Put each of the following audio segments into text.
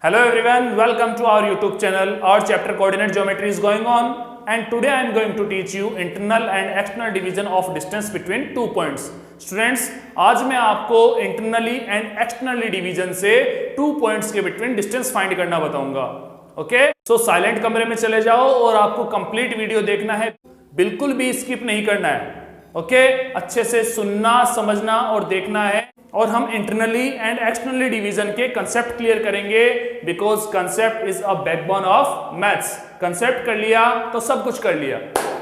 Hello everyone, welcome to our YouTube channel. Our chapter coordinate geometry is going on and today I am going to teach you internal and external division of distance between two points. Students, आज मैं आपको internally and externally division से two points के between distance find करना बताऊंगा. Okay, सो silent कमरे में चले जाओ और आपको कंप्लीट वीडियो देखना है, बिल्कुल भी स्किप नहीं करना है. ओके, अच्छे से सुनना, समझना और देखना है. और हम इंटरनली एंड एक्सटर्नली डिवीजन के कंसेप्ट क्लियर करेंगे because concept is a backbone of maths. Concept कर लिया तो सब कुछ कर लिया.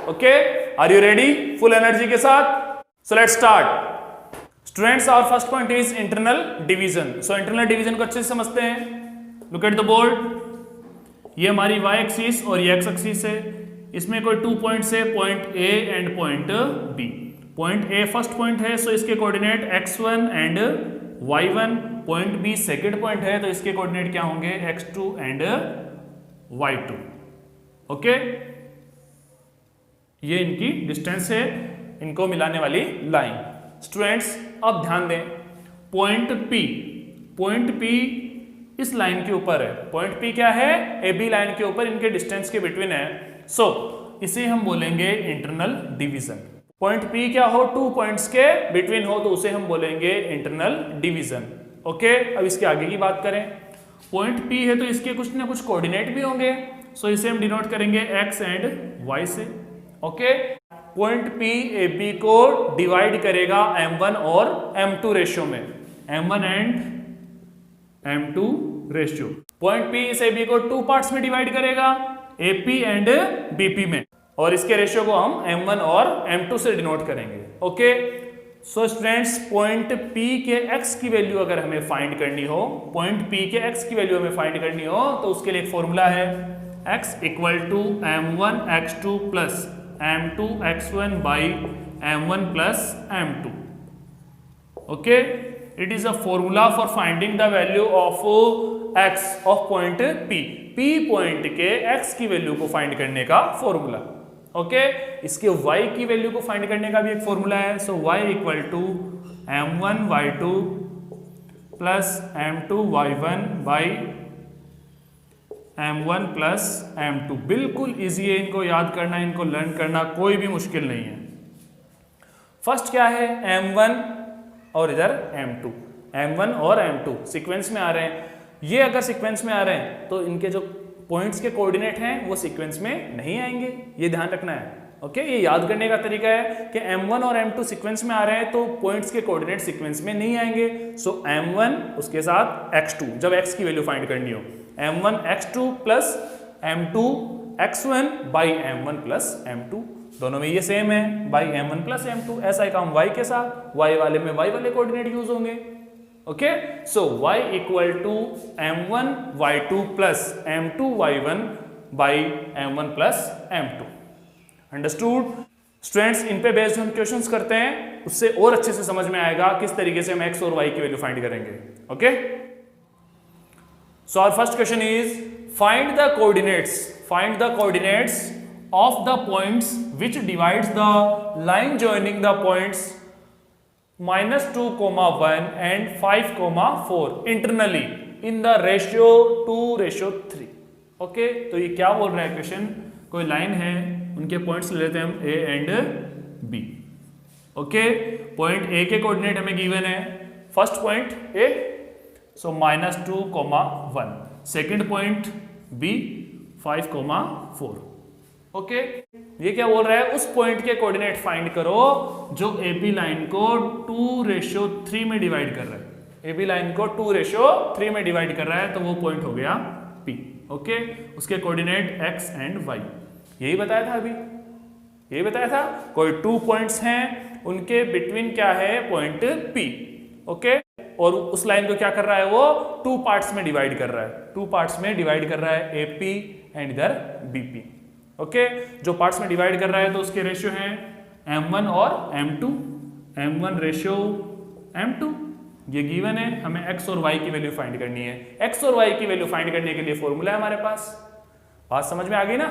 Okay, are you ready? Full energy के साथ. So let's start. Students, our first point is internal division. So internal division को अच्छे से समझते हैं. Look at the board. ये हमारी y एक्सिस और ये x एक्सिस है. इसमें कोई 2 पॉइंट्स है, point A and point B. Point A first point है, सो इसके coordinate x1 and y1. Point B second point है, तो इसके कोऑर्डिनेट क्या होंगे? x2 and y2. ओके, ये इनकी डिस्टेंस है, इनको मिलाने वाली लाइन. स्टूडेंट्स, अब ध्यान दें, पॉइंट P इस लाइन के ऊपर है. पॉइंट P क्या है? AB लाइन के ऊपर इनके डिस्टेंस के बिटवीन है. सो इसे हम बोलेंगे इंटरनल डिवीजन. पॉइंट P क्या हो? 2 पॉइंट्स के बिटवीन हो तो उसे हम बोलेंगे इंटरनल डिवीजन. ओके, अब इसके आगे की बात करें. पॉइंट P है तो इसके कुछ ना कुछ कोऑर्डिनेट भी होंगे, सो इसे हम डिनोट करेंगे x एंड y से. ओके, पॉइंट P AB को डिवाइड करेगा M1 और M2 रेशियो में. M1 and M2 ratio. Point P इस AB को 2 पार्ट्स में डिवाइड करेगा, AP एंड BP में, और इसके रेशियो को हम M1 और M2 से डिनोट करेंगे. Okay, so students, point P के x की वैल्यू अगर हमें फाइंड करनी हो, पॉइंट P के x की वैल्यू हमें फाइंड करनी हो तो उसके लिए एक फॉर्मूला है, x equal to M1 x2 plus M2 x1 by M1 plus M2. Okay, it is a formula for finding the value of x of पॉइंट P. P पॉइंट के x की वैल्यू को फाइंड करने का formula. Okay, इसके y की value को find करने का भी एक फॉर्मूला है. So y equal to M1 y2 plus M2 y1 by M1 plus M2. बिल्कुल इजी है, इनको याद करना, इनको लर्न करना कोई भी मुश्किल नहीं है. फर्स्ट क्या है? M1 और इधर M2. M1 और M2 सीक्वेंस में आ रहे हैं. ये अगर सीक्वेंस में आ रहे हैं तो इनके जो पॉइंट्स के कोऑर्डिनेट हैं वो सीक्वेंस में नहीं आएंगे, ये ध्यान रखना है. ओके, ये याद करने का तरीका है कि M1 और M2 सीक्वेंस में आ रहे हैं तो पॉइंट्स के कोऑर्डिनेट सीक्वेंस में नहीं आएंगे. सो M1 उसके साथ x2, जब x की वैल्यू फाइंड करनी हो, M1 x2 plus M2 x1 by M1 plus M2. दोनों में ये सेम है, बाई M1 प्लस M2. ऐसा ही काम y के साथ, y वाले में y वाले कोऑर्डिनेट यूज होंगे. Okay, so y equal to M1 y2 plus M2 y1 by M1 plus M2. Understood? Students, इन पे बेस्ड हम क्वेश्चंस करते हैं, उससे और अच्छे से समझ में आएगा किस तरीके से हम x और y की वैल्यू फाइंड करेंगे. Okay, so our first question is find the coordinates of the points which divides the line joining the points -2, 1 and 5, 4 internally in the ratio 2:3. Okay, तो ये क्या बोल रहा है क्वेश्चन? कोई लाइन है, उनके पॉइंट्स ले लेते हैं हम A and B. Okay, point A के कोऑर्डिनेट हमें गिवन है. First point A, so -2, 1. Second point B 5, 4. Okay, ये क्या बोल रहा है? उस पॉइंट के कोऑर्डिनेट फाइंड करो जो AB लाइन को 2:3 में डिवाइड कर रहा है. AB लाइन को 2:3 में डिवाइड कर रहा है तो वो पॉइंट हो गया P. ओके, उसके कोऑर्डिनेट x एंड y. यही बताया था अभी, यही बताया था. कोई 2 पॉइंट्स हैं, उनके बिटवीन क्या है? Point P. ओके, और उस लाइन को क्या कर रहा है? वो 2 पार्ट्स में डिवाइड कर रहा है. 2 पार्ट्स में डिवाइड कर रहा है, AP एंड इधर BP. ओके, जो पार्ट्स में डिवाइड कर रहा है तो उसके रेशियो हैं M1 और M2. M1 रेशियो M2 ये गिवन है. हमें x और y की वैल्यू फाइंड करनी है. x और y की वैल्यू फाइंड करने के लिए फॉर्मूला है हमारे पास. बात समझ में आ गई ना?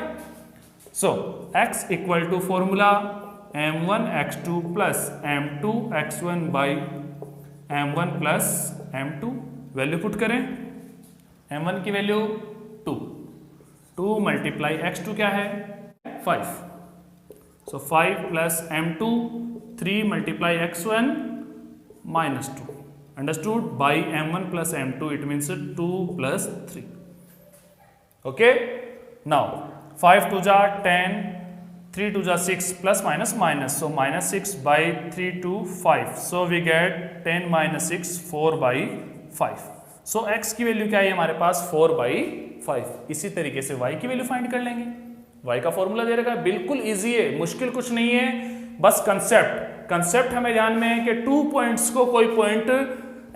So x equal to formula M1 x2 plus M2 x1 by M1 plus M2. Value put करें, m1 की वैल्यू 2, 2 मल्टीप्लाई x2 क्या है 5, सो 5 plus m2, 3 multiply x1 -2, understood, by m1 plus m2 it means 2 plus 3. Okay, now 5 2 जा 10, 3 2 जा 6 plus minus minus, so -6 by 3 to 5, so we get 10 - 6 4 by 5. So x की value क्या है हमारे पास 4 बाई 5. इसी तरीके से y की वैल्यू फाइंड कर लेंगे. y का फॉर्मूला दे रखा है, बिल्कुल इजी है, मुश्किल कुछ नहीं है, बस कंसेप्ट हमें ध्यान में है कि 2 पॉइंट्स को कोई पॉइंट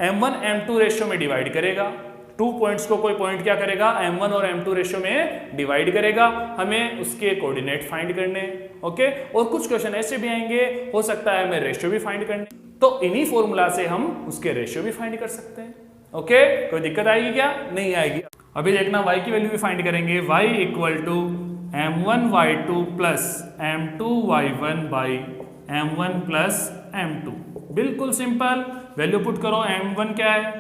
m1 m2 रेशियो में डिवाइड करेगा. 2 पॉइंट्स को कोई पॉइंट क्या करेगा m1 और m2 रेशियो में डिवाइड करेगा. हमें उसके कोऑर्डिनेट फाइंड करने. ओके, और कुछ क्वेश्चन ऐसे भी आएंगे, हो सकता है हमें रेशियो भी फाइंड करने, तो इन्हीं फॉर्मूला से हम उसके रेशियो भी फाइंड कर सकते हैं. ओके, कोई दिक्कत आएगी क्या? नहीं आएगी. अभी देखना y की वैल्यू भी फाइंड करेंगे. y equal to m1 y2 plus m2 y1 by m1 plus m2. बिल्कुल सिंपल, वैल्यू पुट करो. m1 क्या है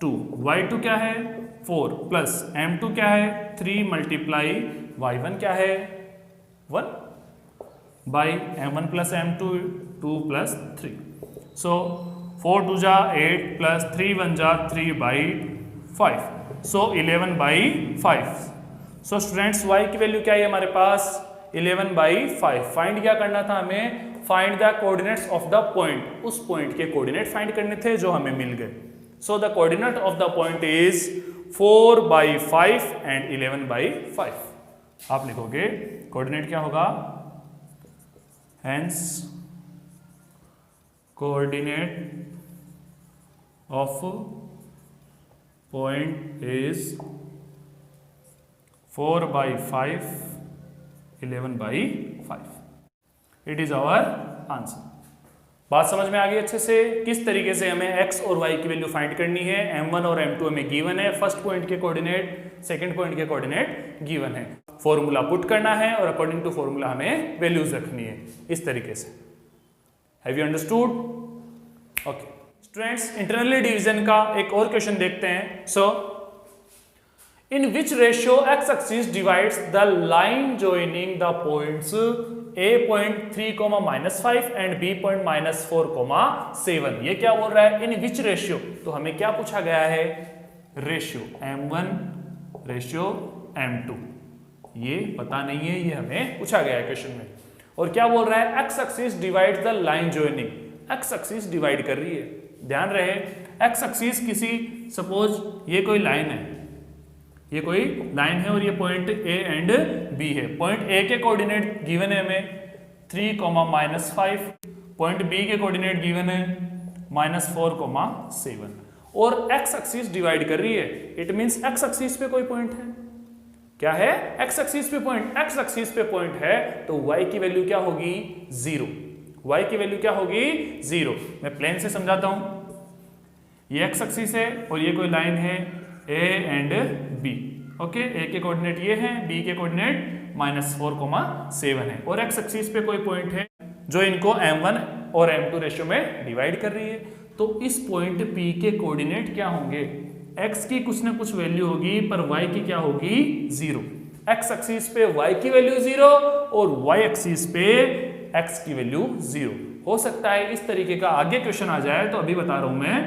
2, y2 क्या है 4 प्लस m2 क्या है 3 मल्टीप्लाई y1 क्या है 1 by m1 plus m2 2 plus 3. सो 4 2 जा 8 प्लस 3 1 जा 3 by 5, so 11 by 5. So students y की वैल्यू क्या है हमारे पास 11 बाई 5. फाइंड क्या करना था हमें, find the coordinates of the point. उस पॉइंट के कोऑर्डिनेट फाइंड करने थे जो हमें मिल गए. So the coordinate of the point is 4 by 5 and 11 by 5. आप लिखोगे कोऑर्डिनेट क्या होगा, hence coordinate of point is 4 by 5 11 by 5. It is our answer. बात समझ में आ गई अच्छे से, किस तरीके से हमें x और y की वैल्यू फाइंड करनी है. m1 और m2 हमें गिवन है, फर्स्ट पॉइंट के कोऑर्डिनेट, सेकंड पॉइंट के कोऑर्डिनेट गिवन है, फॉर्मूला पुट करना है और अकॉर्डिंग टू फॉर्मूला हमें वैल्यूज रखनी है इस तरीके से. Have you understood? Okay students, internally division का एक और क्वेश्चन देखते हैं. So in which ratio x axis divides the line joining the points a point 3, -5 and b point -4, 7. ये क्या बोल रहा है, इन विच रेशियो. तो हमें क्या पूछा गया है, रेशियो m1 रेशियो m2. ये पता नहीं है, ये हमें पूछा गया है क्वेश्चन में. और क्या बोल रहा है, x axis divides the line joining. X axis divide कर रही है, ध्यान रहे एक्स एक्सिस किसी, सपोज ये कोई लाइन है, ये कोई लाइन है और ये पॉइंट ए एंड बी है. पॉइंट ए के कोऑर्डिनेट गिवन है हमें 3, -5, पॉइंट बी के कोऑर्डिनेट गिवन है -4, 7, और एक्स एक्सिस डिवाइड कर रही है. इट मींस एक्स एक्सिस पे कोई पॉइंट है. क्या है, एक्स एक्सिस पे पॉइंट. एक्स एक्सिस पे पॉइंट है तो y की वैल्यू क्या होगी 0. y की वैल्यू क्या होगी 0. मैं प्लेन से समझाता हूं. ये एक्स एक्सिस है और ये कोई लाइन है a and b. Okay, a के कोऑर्डिनेट ये हैं, b के कोऑर्डिनेट -4, 7 है, और एक्स एक्सिस पे कोई पॉइंट है जो इनको m1 और m2 रेशियो में डिवाइड कर रही है. तो इस पॉइंट p के कोऑर्डिनेट क्या होंगे, x की कुछ ना कुछ वैल्यू होगी पर y की क्या होगी 0. एक्स एक्सिस पे y की वैल्यू 0 और y एक्सिस पे x की वैल्यू 0. हो सकता है इस तरीके का आगे क्वेश्चन आ जाए, तो अभी बता रहा हूं मैं.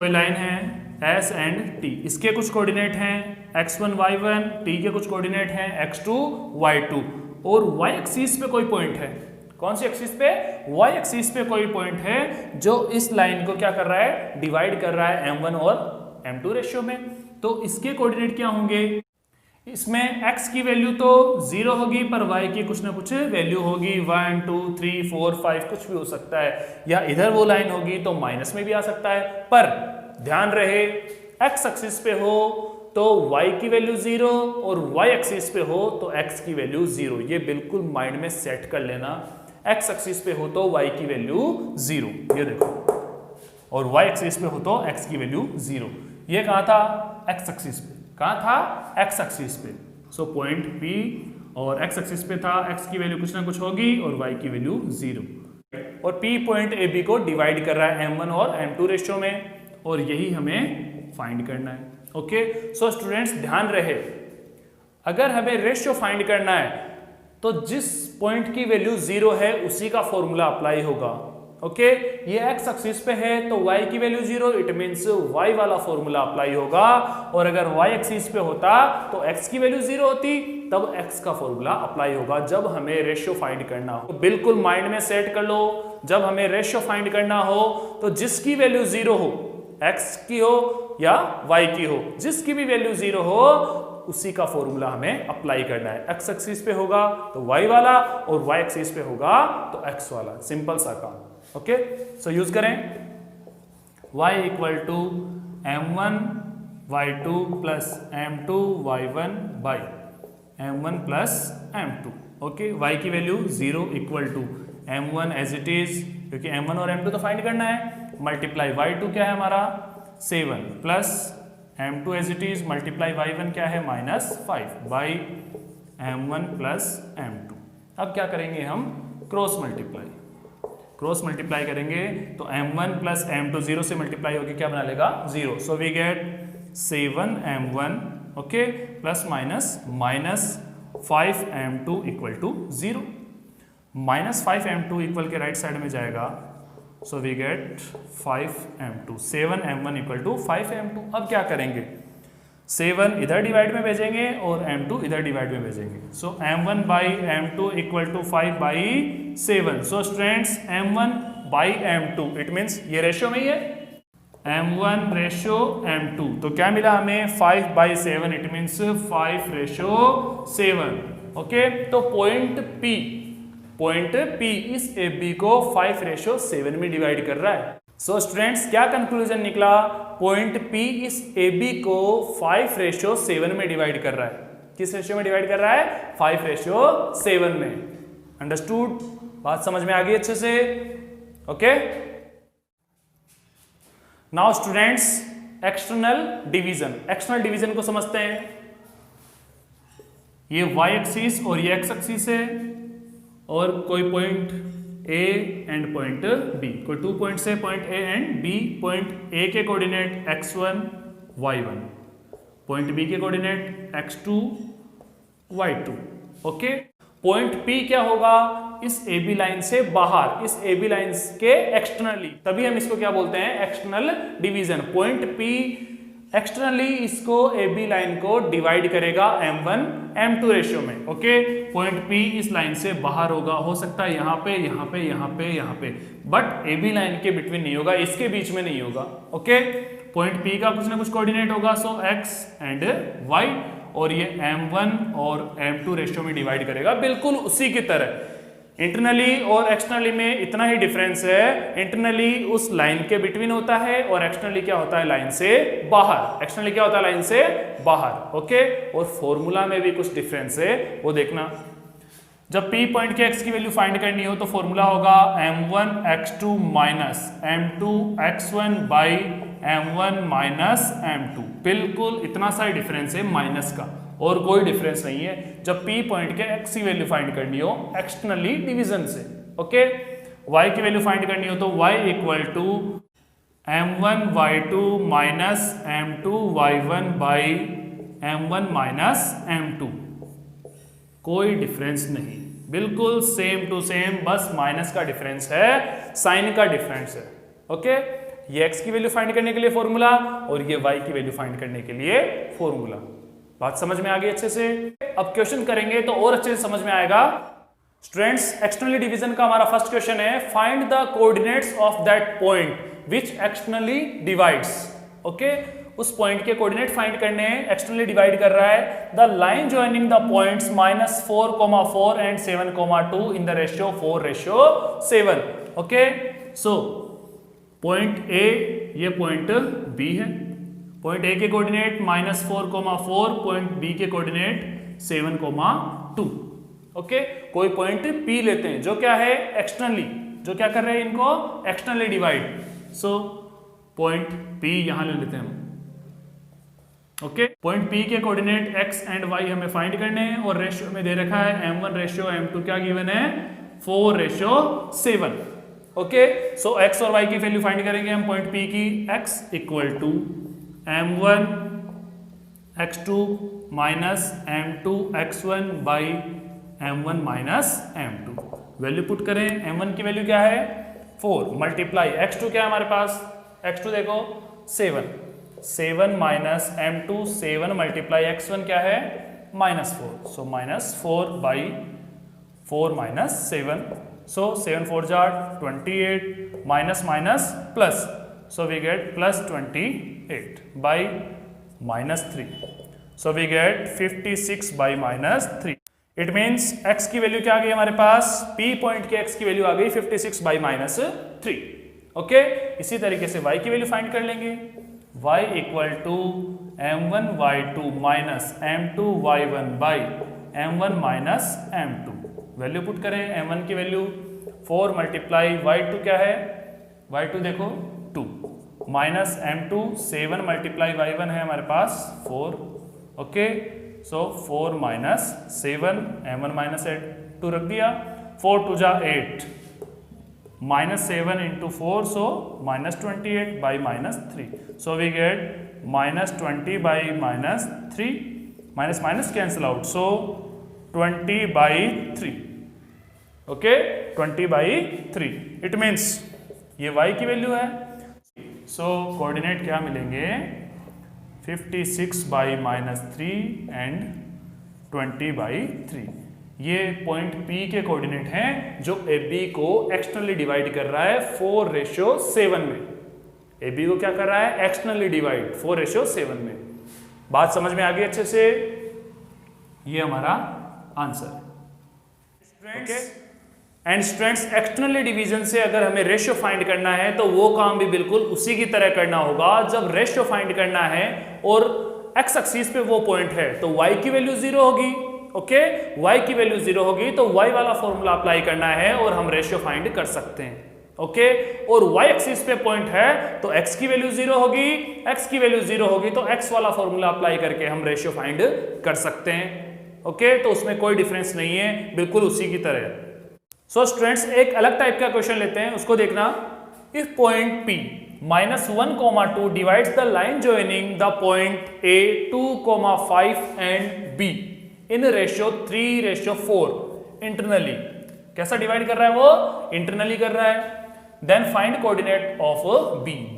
कोई लाइन है s एंड t, इसके कुछ कोऑर्डिनेट हैं x1 y1, t के कुछ कोऑर्डिनेट हैं x2 y2, और y एक्सिस पे कोई पॉइंट है. कौन सी एक्सिस पे, y एक्सिस पे कोई पॉइंट है जो इस लाइन को क्या कर रहा है, डिवाइड कर रहा है m1 और m2 रेशियो में. तो इसके कोऑर्डिनेट क्या होंगे, इसमें x की वैल्यू तो 0 होगी पर y की कुछ ना कुछ वैल्यू होगी, 1 2 3 4 5 कुछ भी हो सकता है, या इधर वो लाइन होगी तो माइनस में भी आ सकता है. पर ध्यान रहे x एक्सिस पे हो तो y की वैल्यू 0 और y एक्सिस पे हो तो x की वैल्यू 0. ये बिल्कुल माइंड में सेट कर लेना. x एक्सिस पे हो तो y की वैल्यू 0, ये देखो, और y एक्सिस पे हो तो x की वैल्यू 0. ये कहाँ था, x एक्सिस पे. कहाँ था, x एक्सिस पे. सो पॉइंट P और x एक्सिस पे था, x की वैल्यू कुछ ना कुछ होगी और y की वैल्यू 0. और P पॉइंट AB को डिवाइड कर रहा है m1 और m2 रेशियो में, और यही हमें फाइंड करना है. ओके, सो स्टूडेंट्स ध्यान रहे, अगर हमें रेशियो फाइंड करना है तो जिस पॉइंट की वैल्यू 0 है उसी का फॉर्मूला अप्लाई होगा। ओके, ये एक्स एक्सिस पे है तो y की वैल्यू 0, इट मींस y वाला फॉर्मूला अप्लाई होगा, और अगर y एक्सिस पे होता तो x की वैल्यू 0 होती, तब x का फॉर्मूला अप्लाई होगा जब हमें रेशियो फाइंड करना हो। तो बिल्कुल माइंड में सेट कर लो, जब हमें रेशियो फाइंड करना हो तो जिसकी वैल्यू 0 हो, x की हो या y की हो, जिसकी भी वैल्यू 0 हो उसी का फॉर्मूला हमें अप्लाई करना है। x एक्सिस पे होगा तो y वाला, और y एक्सिस पे होगा तो x वाला, सिंपल सा काम। ओके, सो यूज करें y equal to m1 y2 plus m2 y1 by m1 plus m2। Okay, y की value 0 equal to m1 as it is, क्योंकि m1 और m2 तो फाइंड करना है, मल्टीप्लाई y2 क्या है हमारा 7 plus m2 as it is, multiply y1 क्या है -5 बाई m1 प्लस m2। अब क्या करेंगे हम, क्रॉस मल्टीप्लाई करेंगे तो m1 प्लस m2 0 से मल्टीप्लाई होकर क्या बना लेगा 0, so we get 7m1 okay plus minus 5m2 equal to 0, -5m2 equal के राइट साइड में जाएगा, so we get 5m2, 7m1 equal to 5m2। अब क्या करेंगे, 7 इधर डिवाइड में भेजेंगे और m2 इधर डिवाइड में भेजेंगे, so m1 by m2 equal to 5 by 7। So students m1 by m2 it means ये रेशियो में ही है, m1 रेशियो m2, तो क्या मिला हमें 5 by 7, it means 5 ratio 7। Okay, तो पॉइंट P इस AB को 5 रेशियो 7 में डिवाइड कर रहा है। सो स्टूडेंट्स क्या कंक्लूजन निकला, पॉइंट P इस AB को 5 रेशियो 7 में डिवाइड कर रहा है। किस रेशियो में डिवाइड कर रहा है, 5 रेशियो 7 में। अंडरस्टूड, बात समझ में आ गई अच्छे से। Okay, now students external division को समझते हैं। ये y एक्सिस और ये x एक्सिस है, और कोई point A and point B, कोई 2 पॉइंट्स है point A and B, point A के coordinate x1 y1, point B के coordinate x2 y2। Okay, point P क्या होगा, इस AB लाइन से बाहर, इस AB लाइन के एक्सटर्नली, तभी हम इसको क्या बोलते हैं, external division. Point P externally इसको AB लाइन को डिवाइड करेगा m1 m2 रेशियो में। ओके, पॉइंट P इस लाइन से बाहर होगा, हो सकता है यहाँ पे, बट AB लाइन के बिटवीन नहीं होगा, इसके बीच में नहीं होगा। ओके, पॉइंट P का कुछ ना कुछ कोऑर्डिनेट होगा, सो x एंड y, और ये m1 और m2 रेशियो में डिवाइड करेगा, बिल्कुल उसी की तरह। इंटरनली और एक्सटर्नली में इतना ही डिफरेंस है, इंटरनली उस लाइन के बिटवीन होता है और एक्सटर्नली क्या होता है, लाइन से बाहर। एक्सटर्नली क्या होता है, लाइन से बाहर। ओके, और फॉर्मूला में भी कुछ डिफरेंस है, वो देखना। जब P पॉइंट के x की वैल्यू फाइंड करनी हो तो फॉर्मूला होगा m1 x2 minus m2 x1 by m1 minus m2। बिल्कुल इतना सा ही डिफरेंस है माइनस का, और कोई डिफरेंस नहीं है जब P पॉइंट के x की वैल्यू फाइंड करनी हो एक्सटर्नली डिवीजन से। ओके, y की वैल्यू फाइंड करनी हो तो y equal to m1 y2 minus m2 y1 by m1 minus m2। कोई डिफरेंस नहीं, बिल्कुल सेम टू सेम, बस माइनस का डिफरेंस है, साइन का डिफरेंस है। ओके, ये x की वैल्यू फाइंड करने के लिए फॉर्मूला और ये y की वैल्यू फाइंड करने के लिए फॉर्मूला। बात समझ में आ गई अच्छे से। अब क्वेश्चन करेंगे तो और अच्छे से समझ में आएगा। स्टूडेंट्स एक्सटर्नली डिवीजन का हमारा फर्स्ट क्वेश्चन है, find the coordinates of that point which externally divides. Okay, उस पॉइंट के कोऑर्डिनेट फाइंड करने हैं, एक्सटर्नली डिवाइड कर रहा है। The line joining the points -4, 4 and 7, 2 in the ratio 4:7। Okay, so point A, ये पॉइंट B है, पॉइंट A के कोऑर्डिनेट -4, 4, पॉइंट B के कोऑर्डिनेट 7, 2। ओके, कोई पॉइंट P लेते हैं जो क्या है एक्सटर्नली, जो क्या कर रहे हैं इनको externally divide. So point P यहां ले लेते हैं हम। ओके, पॉइंट P के कोऑर्डिनेट x एंड y हमें फाइंड करने हैं, और रेशियो में दे रखा है m1 रेशियो m2 क्या गिवन है 4:7। ओके, सो x और y की वैल्यू फाइंड करेंगे हम पॉइंट P की। x equal to m1 x2 minus m2 x1 by m1 minus m2। Value put करें, m1 की वैल्यू क्या है 4 मल्टीप्लाई x2 क्या है हमारे पास, x2 देखो 7 माइनस m2 7 मल्टीप्लाई x1 क्या है -4, सो -4 बाई 4 माइनस 7, सो 7 4 जार 28 minus minus plus, so we get plus 28 by -3, so we get 56 by -3। It means x की वैल्यू क्या आ गई हमारे पास, P पॉइंट के x की वैल्यू आ गई 56 बाई -3। ओके, इसी तरीके से y की वैल्यू फाइंड कर लेंगे, y equal to m1 y2 minus m2 y1 by m1 minus m2। Value put करें, m1 की वैल्यू 4 मल्टीप्लाई y2 क्या है, y2 देखो 2 माइनस m2 7 मल्टीप्लाई y1 है हमारे पास 4। ओके, सो 4 माइनस 7 m1 माइनस 2 रख दिया, 4 2 जा 8 -7 into 4, so -28 by -3, so we get -20 by -3, minus minus cancel out, so 20 by 3, okay 20 by 3, it means ये y की वैल्यू है, so कोऑर्डिनेट क्या मिलेंगे 56 by -3 एंड 20 by 3। ये पॉइंट P के कोऑर्डिनेट हैं जो AB को एक्सटर्नली डिवाइड कर रहा है 4:7 में। AB को क्या कर रहा है, एक्सटर्नली डिवाइड 4:7 में। बात समझ में आ गई अच्छे से, ये हमारा आंसर है। Okay, and students externally division से अगर हमें रेशियो फाइंड करना है तो वो काम भी बिल्कुल उसी की तरह करना होगा। जब रेशियो फाइंड करना है और एक्स एक्सिस पे वो पॉइंट है तो y की वैल्यू 0 होगी। ओके, y की वैल्यू 0 होगी तो y वाला फॉर्मूला अप्लाई करना है और हम रेशियो फाइंड कर सकते हैं। ओके, और y एक्सिस पे पॉइंट है तो x की वैल्यू 0 होगी, x की वैल्यू 0 होगी तो x वाला फॉर्मूला अप्लाई करके हम रेशियो फाइंड कर सकते हैं। ओके, तो उसमें कोई डिफरेंस नहीं है, बिल्कुल उसी की तरह। सो स्टूडेंट्स एक अलग टाइप का क्वेश्चन लेते हैं, उसको देखना। If point P -1, 2 divides the line joining the point A 2, 5 and B in ratio 3:4 internally. कैसा डिवाइड कर रहा है वो, इंटरनली कर रहा है। Then find coordinate of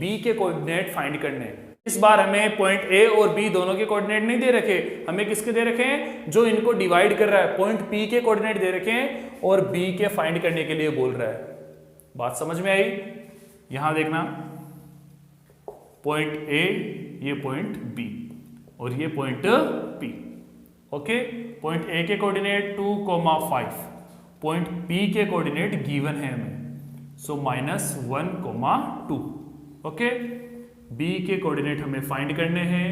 B के कोऑर्डिनेट फाइंड करने। इस बार हमें पॉइंट A और B दोनों के कोऑर्डिनेट नहीं दे रखे, हमें किसके दे रखे हैं, जो इनको डिवाइड कर रहा है। पॉइंट P के कोऑर्डिनेट दे रखे हैं और B के फाइंड करने के लिए बोल रहा है। बात समझ में आई? यहां देखना, पॉइंट A, ये पॉइंट B और ये point P। Okay, point A के कोऑर्डिनेट 2, 5, पॉइंट P के कोऑर्डिनेट गिवन है हमें, सो -1, 2। ओके, B के कोऑर्डिनेट हमें फाइंड करने हैं।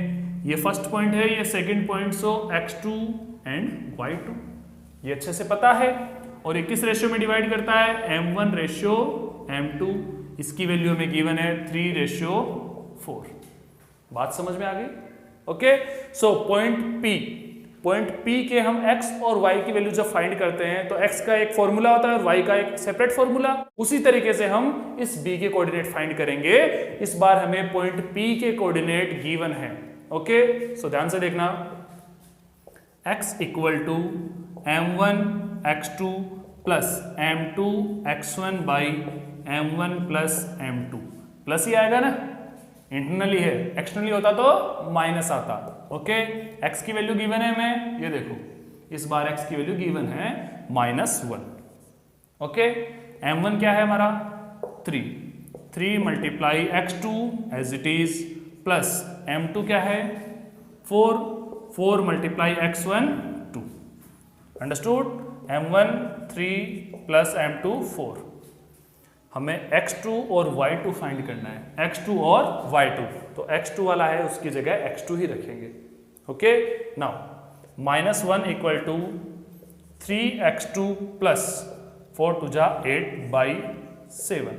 ये फर्स्ट पॉइंट है, ये second point, so x2 and y2 ये अच्छे से पता है। और ये किस रेशियो में डिवाइड करता है, m1:m2, इसकी वैल्यू हमें गिवन है 3:4। बात समझ में आ गई? ओके, सो पॉइंट P के हम x और y की वैल्यू जब फाइंड करते हैं तो x का एक फॉर्मूला होता है और y का एक सेपरेट फॉर्मूला। उसी तरीके से हम इस B के कोऑर्डिनेट फाइंड करेंगे। इस बार हमें पॉइंट P के कोऑर्डिनेट गिवन है। ओके, सो ध्यान से देखना, x equal to m1 x2 plus m2 x1 by m1 plus m2, plus ही आएगा ना, इंटरनली है, एक्सटर्नली होता तो माइनस आता। ओके, x की वैल्यू गिवन है हमें, ये देखो इस बार x की वैल्यू गिवन है -1। ओके, m1 क्या है हमारा 3 multiply x2 as it is plus m2 क्या है 4 multiply x1 2। Understood? m1 3 plus m2 4। हमें x2 और y2 फाइंड करना है, x2 और y2, तो x2 वाला है उसकी जगह x2 ही रखेंगे। Okay, now -1 equal to 3x2 plus 4 2 जा 8 by 7।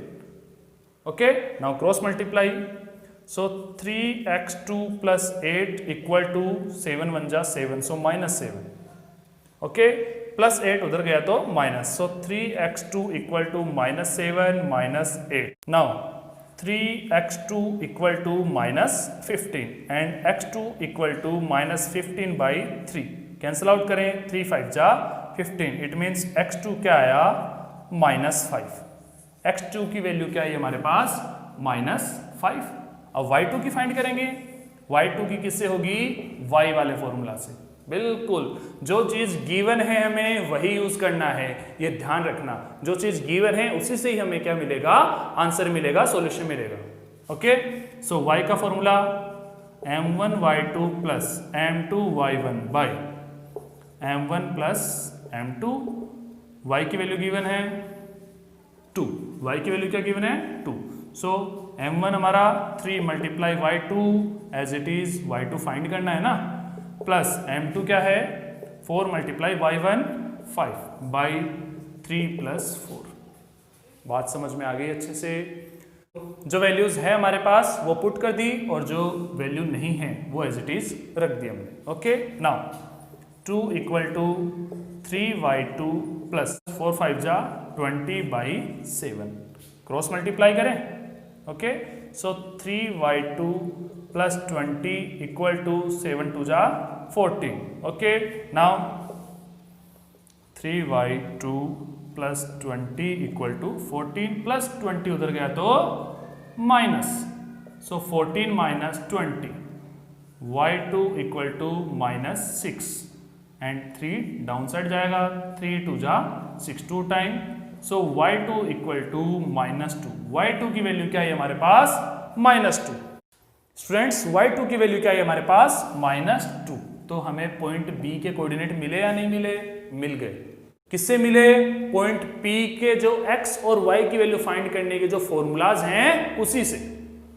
Okay, now cross multiply, so 3x2 plus 8 equal to 7 1 जा 7, सो -7। ओके, प्लस 8 उधर गया तो minus, so 3x2 equal to -7 -8। Now 3x2 equal to -15 and x2 equal to -15/3। Cancel out करें, 3 5 जा 15, it means x2 क्या आया -5। x2 की value क्या है हमारे पास -5। अब y2 की फाइंड करेंगे, y2 की किससे होगी, y वाले फॉर्मूला से। बिल्कुल, जो चीज गिवन है हमें वही यूज करना है, ये ध्यान रखना। जो चीज गिवन है उसी से ही हमें क्या मिलेगा, आंसर मिलेगा, सॉल्यूशन मिलेगा। ओके, सो y का formula m1y2 plus m2y1 by m1 plus m2। y की वैल्यू गिवन है 2, y की वैल्यू क्या गिवन है 2। सो m1 हमारा 3 multiply y2 as it is, y2 find करना है ना, प्लस m2 क्या है 4 मल्टीप्लाई y1 5 बाई 3 प्लस 4। बात समझ में आ गई अच्छे से। जो वैल्यूज है हमारे पास वो पुट कर दी, और जो वैल्यू नहीं है वो एज इट इज रख दी हमने। Okay, now 2 equal to 3y2 plus 4 5 जा 20/7, क्रॉस मल्टीप्लाई करें। Okay, so 3y2 plus 20 equal to 7 2 जा 14। Okay, now 3y2 plus 20 equal to 14 plus 20 उधर गया तो minus, so 14 minus 20, y2 equal to -6 and 3 down side जाएगा, 3 2 जा 6 2 time, so y2 equal to -2। y2 की value क्या है हमारे पास -2। स्टूडेंट्स, y2 की वैल्यू क्या है हमारे पास -2। तो हमें पॉइंट B के कोऑर्डिनेट मिले या नहीं मिले, मिल गए। किससे मिले, पॉइंट P के जो x और y की वैल्यू फाइंड करने के जो फॉर्मूलाज हैं उसी से।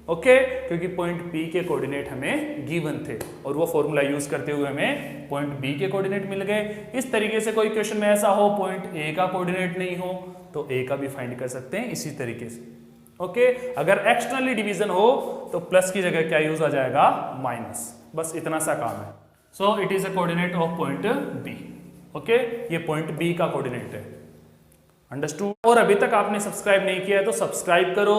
ओके, क्योंकि पॉइंट P के कोऑर्डिनेट हमें गिवन थे और वो फॉर्मूला यूज करते हुए हमें पॉइंट B के कोऑर्डिनेट मिल गए। इस तरीके से कोई क्वेश्चन में ऐसा हो पॉइंट A का कोऑर्डिनेट नहीं हो तो A का भी फाइंड कर सकते हैं इसी तरीके से। ओके, अगर एक्सटर्नली डिवीजन हो तो प्लस की जगह क्या यूज आ जाएगा, माइनस। बस इतना सा काम है। So it is a coordinate of point B। Okay, ये पॉइंट B का कोऑर्डिनेट है। अंडरस्टूड। और अभी तक आपने सब्सक्राइब नहीं किया है तो सब्सक्राइब करो,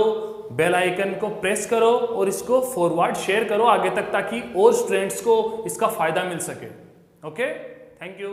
बेल आइकन को प्रेस करो और इसको फॉरवर्ड शेयर करो आगे तक, ताकि और स्टूडेंट्स को इसका फायदा मिल सके। Okay, thank you.